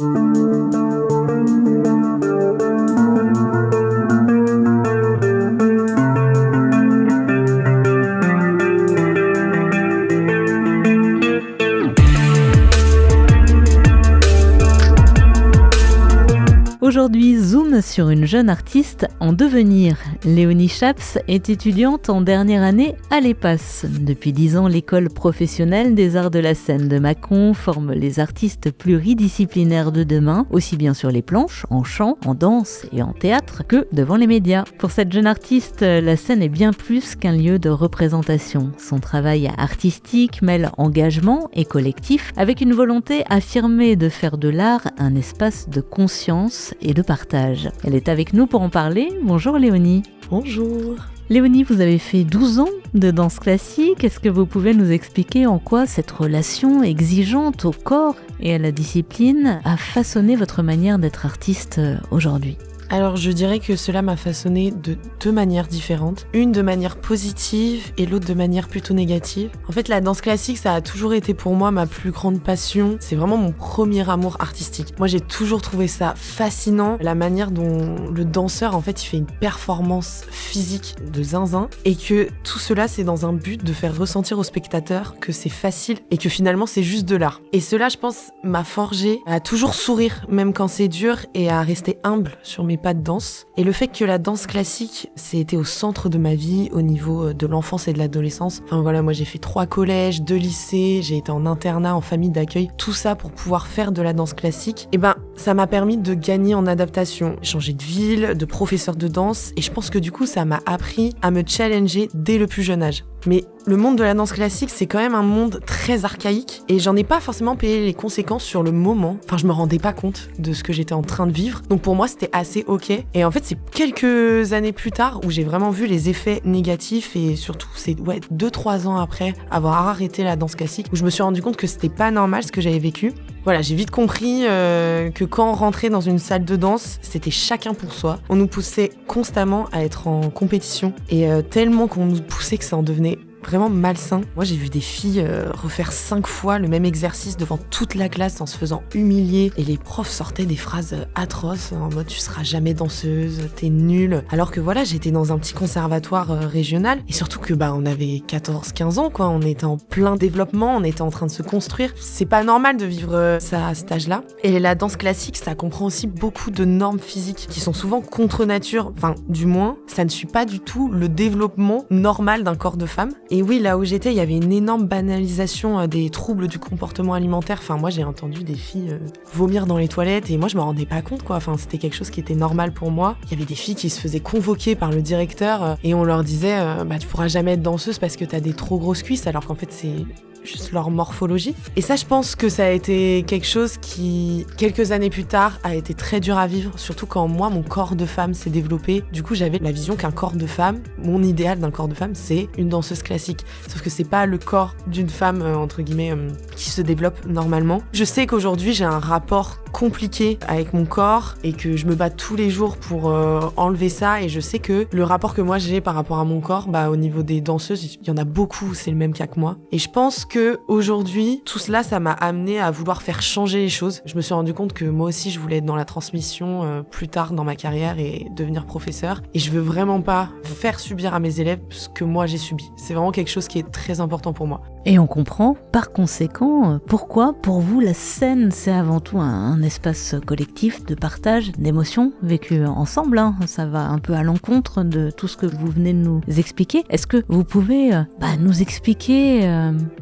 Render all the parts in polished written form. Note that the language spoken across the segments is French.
Aujourd'hui, zoom sur une jeune artiste en devenir. Léonie Chaps est étudiante en dernière année à l'EPAS. Depuis 10 ans, l'école professionnelle des arts de la scène de Mâcon forme les artistes pluridisciplinaires de demain, aussi bien sur les planches, en chant, en danse et en théâtre, que devant les médias. Pour cette jeune artiste, la scène est bien plus qu'un lieu de représentation. Son travail artistique mêle engagement et collectif, avec une volonté affirmée de faire de l'art un espace de conscience et de partage. Elle est avec nous pour en parler. Bonjour Léonie. Bonjour. Léonie, vous avez fait 12 ans de danse classique. Est-ce que vous pouvez nous expliquer en quoi cette relation exigeante au corps et à la discipline a façonné votre manière d'être artiste aujourd'hui ? Alors je dirais que cela m'a façonné de 2 manières différentes. Une de manière positive et l'autre de manière plutôt négative. En fait, la danse classique, ça a toujours été pour moi ma plus grande passion. C'est vraiment mon premier amour artistique. Moi, j'ai toujours trouvé ça fascinant, la manière dont le danseur, en fait, il fait une performance physique de zinzin et que tout cela, c'est dans un but de faire ressentir au spectateur que c'est facile et que finalement, c'est juste de l'art. Et cela, je pense, m'a forgé à toujours sourire, même quand c'est dur, et à rester humble sur mes pas de danse. Et le fait que la danse classique, c'était au centre de ma vie au niveau de l'enfance et de l'adolescence. Enfin voilà, moi j'ai fait 3 collèges, 2 lycées, j'ai été en internat, en famille d'accueil, tout ça pour pouvoir faire de la danse classique. Et ça m'a permis de gagner en adaptation, changer de ville, de professeur de danse, et je pense que du coup ça m'a appris à me challenger dès le plus jeune âge. Mais le monde de la danse classique, c'est quand même un monde très archaïque et j'en ai pas forcément payé les conséquences sur le moment. Enfin, je me rendais pas compte de ce que j'étais en train de vivre. Donc pour moi, c'était assez ok. Et en fait, c'est quelques années plus tard où j'ai vraiment vu les effets négatifs et surtout, c'est 2-3 ans après avoir arrêté la danse classique où je me suis rendu compte que c'était pas normal ce que j'avais vécu. Voilà, j'ai vite compris que quand on rentrait dans une salle de danse, c'était chacun pour soi. On nous poussait constamment à être en compétition et tellement qu'on nous poussait que ça en devenait vraiment malsain. Moi, j'ai vu des filles refaire 5 fois le même exercice devant toute la classe en se faisant humilier. Et les profs sortaient des phrases atroces en mode « tu seras jamais danseuse, t'es nulle ». Alors que voilà, j'étais dans un petit conservatoire régional. Et surtout que on avait 14-15 ans, quoi. On était en plein développement, on était en train de se construire. C'est pas normal de vivre ça à cet âge-là. Et la danse classique, ça comprend aussi beaucoup de normes physiques qui sont souvent contre nature. Enfin, du moins, ça ne suit pas du tout le développement normal d'un corps de femme. Et oui, là où j'étais, il y avait une énorme banalisation des troubles du comportement alimentaire. Enfin, moi, j'ai entendu des filles vomir dans les toilettes et moi, je me rendais pas compte, quoi. Enfin, c'était quelque chose qui était normal pour moi. Il y avait des filles qui se faisaient convoquer par le directeur et on leur disait tu pourras jamais être danseuse parce que t'as des trop grosses cuisses, alors qu'en fait, c'est juste leur morphologie. Et ça, je pense que ça a été quelque chose qui, quelques années plus tard, a été très dur à vivre, surtout quand moi, mon corps de femme s'est développé. Du coup, j'avais la vision qu'un corps de femme, mon idéal d'un corps de femme, c'est une danseuse classique. Sauf que c'est pas le corps d'une femme, entre guillemets, qui se développe normalement. Je sais qu'aujourd'hui, j'ai un rapport compliqué avec mon corps et que je me bats tous les jours pour enlever ça, et je sais que le rapport que moi j'ai par rapport à mon corps, au niveau des danseuses, il y en a beaucoup, c'est le même cas que moi. Et je pense que aujourd'hui, tout cela, ça m'a amené à vouloir faire changer les choses. Je me suis rendu compte que moi aussi, je voulais être dans la transmission plus tard dans ma carrière et devenir professeur. Et je veux vraiment pas faire subir à mes élèves ce que moi j'ai subi. C'est vraiment quelque chose qui est très important pour moi. Et on comprend, par conséquent, pourquoi, pour vous, la scène, c'est avant tout un espace collectif de partage, d'émotions vécues ensemble. Ça va un peu à l'encontre de tout ce que vous venez de nous expliquer. Est-ce que vous pouvez nous expliquer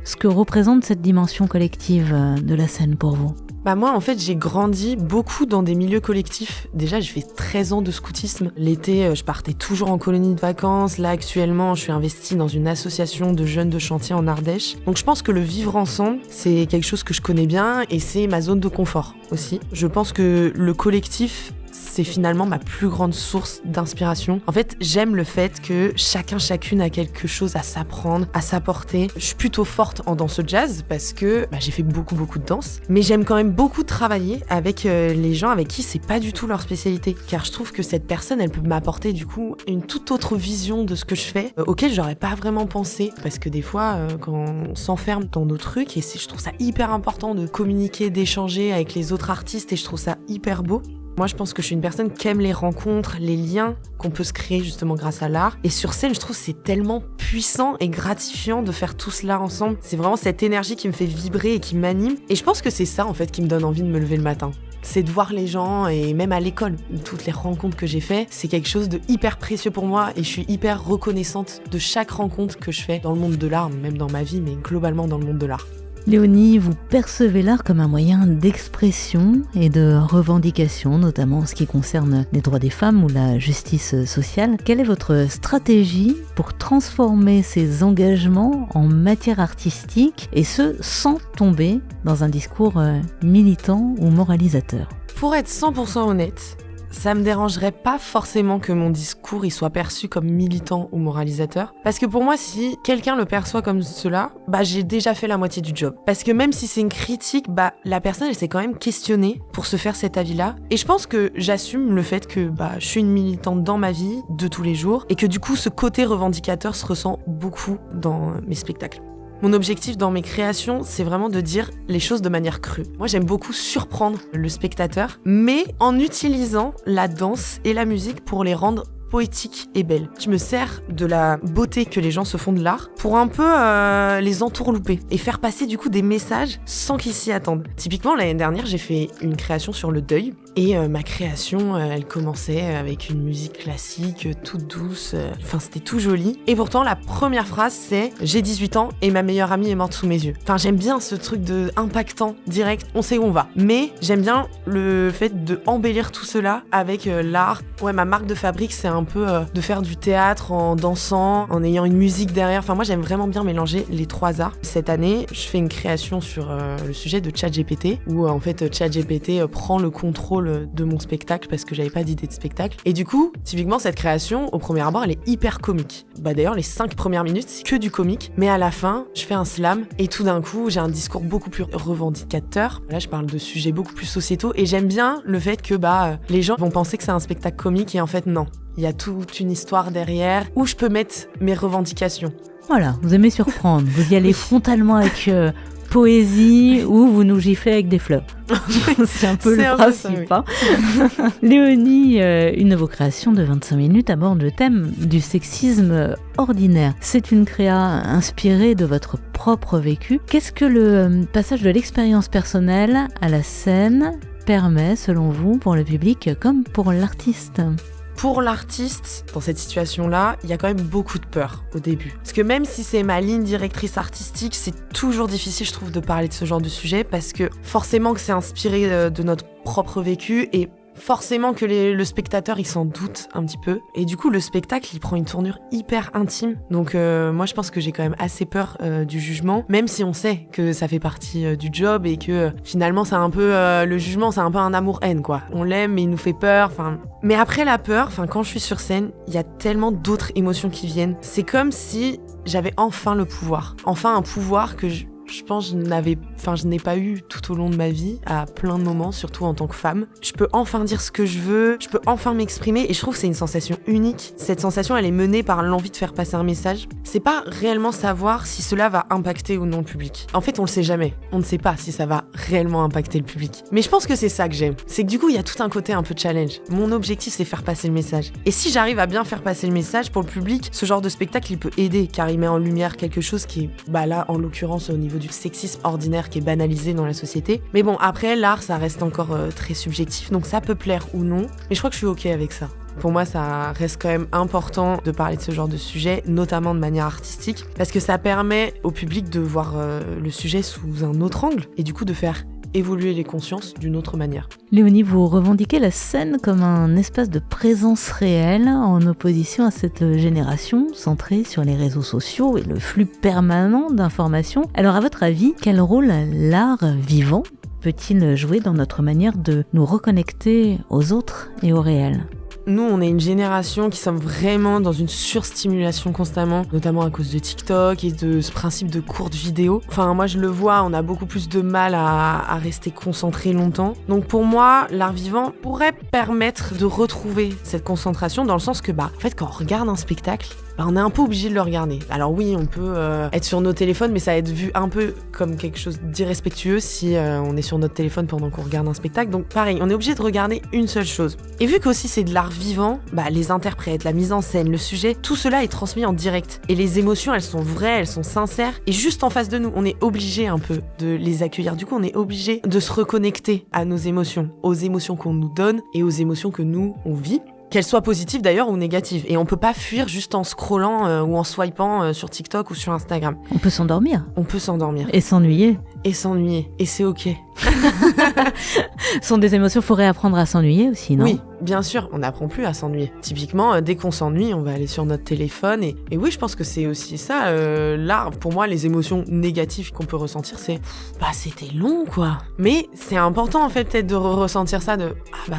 ce que représente cette dimension collective de la scène pour vous ? Moi, en fait, j'ai grandi beaucoup dans des milieux collectifs. Déjà, j'ai fait 13 ans de scoutisme. L'été, je partais toujours en colonie de vacances. Là, actuellement, je suis investie dans une association de jeunes de chantier en Ardèche. Donc, je pense que le vivre ensemble, c'est quelque chose que je connais bien et c'est ma zone de confort aussi. Je pense que le collectif, c'est finalement ma plus grande source d'inspiration. En fait, j'aime le fait que chacune a quelque chose à s'apprendre, à s'apporter. Je suis plutôt forte en danse jazz parce que j'ai fait beaucoup de danse, mais j'aime quand même beaucoup travailler avec les gens avec qui c'est pas du tout leur spécialité, car je trouve que cette personne, elle peut m'apporter du coup une toute autre vision de ce que je fais, auquel j'aurais pas vraiment pensé, parce que des fois, quand on s'enferme dans nos trucs, et je trouve ça hyper important de communiquer, d'échanger avec les autres artistes, et je trouve ça hyper beau. Moi, je pense que je suis une personne qui aime les rencontres, les liens qu'on peut se créer justement grâce à l'art. Et sur scène, je trouve que c'est tellement puissant et gratifiant de faire tout cela ensemble. C'est vraiment cette énergie qui me fait vibrer et qui m'anime. Et je pense que c'est ça, en fait, qui me donne envie de me lever le matin. C'est de voir les gens, et même à l'école, toutes les rencontres que j'ai faites, c'est quelque chose de hyper précieux pour moi, et je suis hyper reconnaissante de chaque rencontre que je fais dans le monde de l'art, même dans ma vie, mais globalement dans le monde de l'art. Léonie, vous percevez l'art comme un moyen d'expression et de revendication, notamment en ce qui concerne les droits des femmes ou la justice sociale. Quelle est votre stratégie pour transformer ces engagements en matière artistique, et ce, sans tomber dans un discours militant ou moralisateur ? Pour être 100% honnête, ça me dérangerait pas forcément que mon discours il soit perçu comme militant ou moralisateur. Parce que pour moi, si quelqu'un le perçoit comme cela, j'ai déjà fait la moitié du job. Parce que même si c'est une critique, la personne elle s'est quand même questionnée pour se faire cet avis-là. Et je pense que j'assume le fait que je suis une militante dans ma vie de tous les jours, et que du coup ce côté revendicateur se ressent beaucoup dans mes spectacles. Mon objectif dans mes créations, c'est vraiment de dire les choses de manière crue. Moi, j'aime beaucoup surprendre le spectateur, mais en utilisant la danse et la musique pour les rendre poétique et belle. Je me sers de la beauté que les gens se font de l'art pour un peu les entourlouper et faire passer du coup des messages sans qu'ils s'y attendent. Typiquement, l'année dernière, j'ai fait une création sur le deuil, et ma création, elle commençait avec une musique classique, toute douce, c'était tout joli. Et pourtant, la première phrase, c'est « J'ai 18 ans et ma meilleure amie est morte sous mes yeux ». J'aime bien ce truc de impactant, direct, on sait où on va. Mais j'aime bien le fait de embellir tout cela avec l'art. Ouais, ma marque de fabrique, c'est un peu de faire du théâtre en dansant, en ayant une musique derrière. Moi, j'aime vraiment bien mélanger les trois arts. Cette année, je fais une création sur le sujet de ChatGPT, où en fait, ChatGPT prend le contrôle de mon spectacle parce que j'avais pas d'idée de spectacle. Et du coup, typiquement, cette création, au premier abord, elle est hyper comique. D'ailleurs, les 5 premières minutes, c'est que du comique. Mais à la fin, je fais un slam, et tout d'un coup, j'ai un discours beaucoup plus revendicateur. Là, je parle de sujets beaucoup plus sociétaux, et j'aime bien le fait que les gens vont penser que c'est un spectacle comique, et en fait, non. Il y a toute une histoire derrière où je peux mettre mes revendications. Voilà, vous aimez surprendre. Vous y allez frontalement avec poésie, ou vous nous giflez avec des fleurs. C'est un peu le principe. Ça, oui. Léonie, une de vos créations de 25 minutes aborde le thème du sexisme ordinaire. C'est une créa inspirée de votre propre vécu. Qu'est-ce que le passage de l'expérience personnelle à la scène permet, selon vous, pour le public comme pour l'artiste ? Pour l'artiste, dans cette situation-là, il y a quand même beaucoup de peur au début. Parce que même si c'est ma ligne directrice artistique, c'est toujours difficile, je trouve, de parler de ce genre de sujet, parce que forcément que c'est inspiré de notre propre vécu, et forcément que le spectateur il s'en doute un petit peu, et du coup le spectacle il prend une tournure hyper intime. Donc moi je pense que j'ai quand même assez peur du jugement, même si on sait que ça fait partie du job, et que finalement c'est un peu le jugement, c'est un peu un amour-haine quoi. On l'aime mais il nous fait peur. Mais après la peur, quand je suis sur scène, il y a tellement d'autres émotions qui viennent. C'est comme si j'avais enfin le pouvoir, enfin un pouvoir que je pense je n'ai pas eu tout au long de ma vie, à plein de moments, surtout en tant que femme. Je peux enfin dire ce que je veux, je peux enfin m'exprimer, et je trouve que c'est une sensation unique. Cette sensation, elle est menée par l'envie de faire passer un message. C'est pas réellement savoir si cela va impacter ou non le public. En fait, on le sait jamais. On ne sait pas si ça va réellement impacter le public. Mais je pense que c'est ça que j'aime. C'est que du coup, il y a tout un côté un peu challenge. Mon objectif, c'est faire passer le message. Et si j'arrive à bien faire passer le message pour le public, ce genre de spectacle, il peut aider, car il met en lumière quelque chose qui est, là, en l'occurrence, au niveau du sexisme ordinaire qui est banalisé dans la société. Mais bon, après, l'art, ça reste encore très subjectif, donc ça peut plaire ou non. Mais je crois que je suis OK avec ça. Pour moi, ça reste quand même important de parler de ce genre de sujet, notamment de manière artistique, parce que ça permet au public de voir le sujet sous un autre angle, et du coup de faire évoluer les consciences d'une autre manière. Léonie, vous revendiquez la scène comme un espace de présence réelle, en opposition à cette génération centrée sur les réseaux sociaux et le flux permanent d'informations. Alors à votre avis, quel rôle l'art vivant peut-il jouer dans notre manière de nous reconnecter aux autres et au réel ? Nous, on est une génération qui sommes vraiment dans une surstimulation constamment, notamment à cause de TikTok et de ce principe de courtes vidéos. Enfin, moi, je le vois, on a beaucoup plus de mal à rester concentré longtemps. Donc pour moi, l'art vivant pourrait permettre de retrouver cette concentration dans le sens que, en fait, quand on regarde un spectacle, on est un peu obligé de le regarder. Alors oui, on peut être sur nos téléphones, mais ça va être vu un peu comme quelque chose d'irrespectueux si on est sur notre téléphone pendant qu'on regarde un spectacle. Donc pareil, on est obligé de regarder une seule chose. Et vu qu'aussi c'est de l'art vivant, les interprètes, la mise en scène, le sujet, tout cela est transmis en direct. Et les émotions, elles sont vraies, elles sont sincères. Et juste en face de nous, on est obligé un peu de les accueillir. Du coup, on est obligé de se reconnecter à nos émotions, aux émotions qu'on nous donne et aux émotions que nous, on vit. Qu'elles soient positives d'ailleurs ou négatives. Et on peut pas fuir juste en scrollant ou en swipant sur TikTok ou sur Instagram. On peut s'endormir. On peut s'endormir. Et s'ennuyer. Et s'ennuyer. Et c'est ok. Ce sont des émotions, il faut réapprendre à s'ennuyer aussi, non ? Oui, bien sûr, on n'apprend plus à s'ennuyer. Typiquement, dès qu'on s'ennuie, on va aller sur notre téléphone. Et oui, je pense que c'est aussi ça. L'art, pour moi, les émotions négatives qu'on peut ressentir, c'est c'était long, quoi. Mais c'est important, en fait, peut-être de ressentir ça de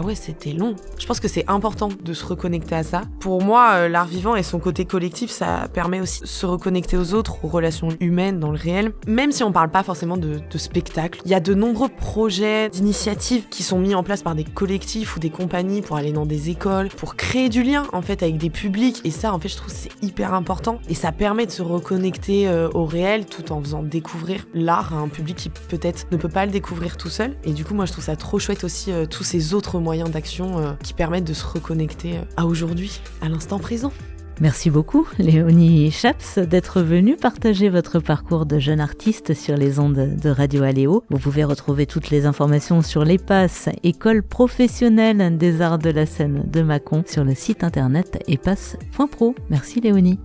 ouais, c'était long. Je pense que c'est important de se reconnecter à ça. Pour moi, l'art vivant et son côté collectif, ça permet aussi de se reconnecter aux autres, aux relations humaines dans le réel. Même si on parle pas forcément de spectacle, il y a de nombreux projets, d'initiatives qui sont mis en place par des collectifs ou des compagnies pour aller dans des écoles, pour créer du lien en fait avec des publics. Et ça, en fait, je trouve que c'est hyper important. Et ça permet de se reconnecter au réel tout en faisant découvrir l'art à un public qui peut-être ne peut pas le découvrir tout seul. Et du coup, moi, je trouve ça trop chouette aussi tous ces autres moyens d'action qui permettent de se reconnecter à aujourd'hui, à l'instant présent. Merci beaucoup, Léonie Chaps, d'être venue partager votre parcours de jeune artiste sur les ondes de Radio Aléo. Vous pouvez retrouver toutes les informations sur l'EPAS, École professionnelle des arts de la scène de Mâcon, sur le site internet epas.pro. Merci Léonie.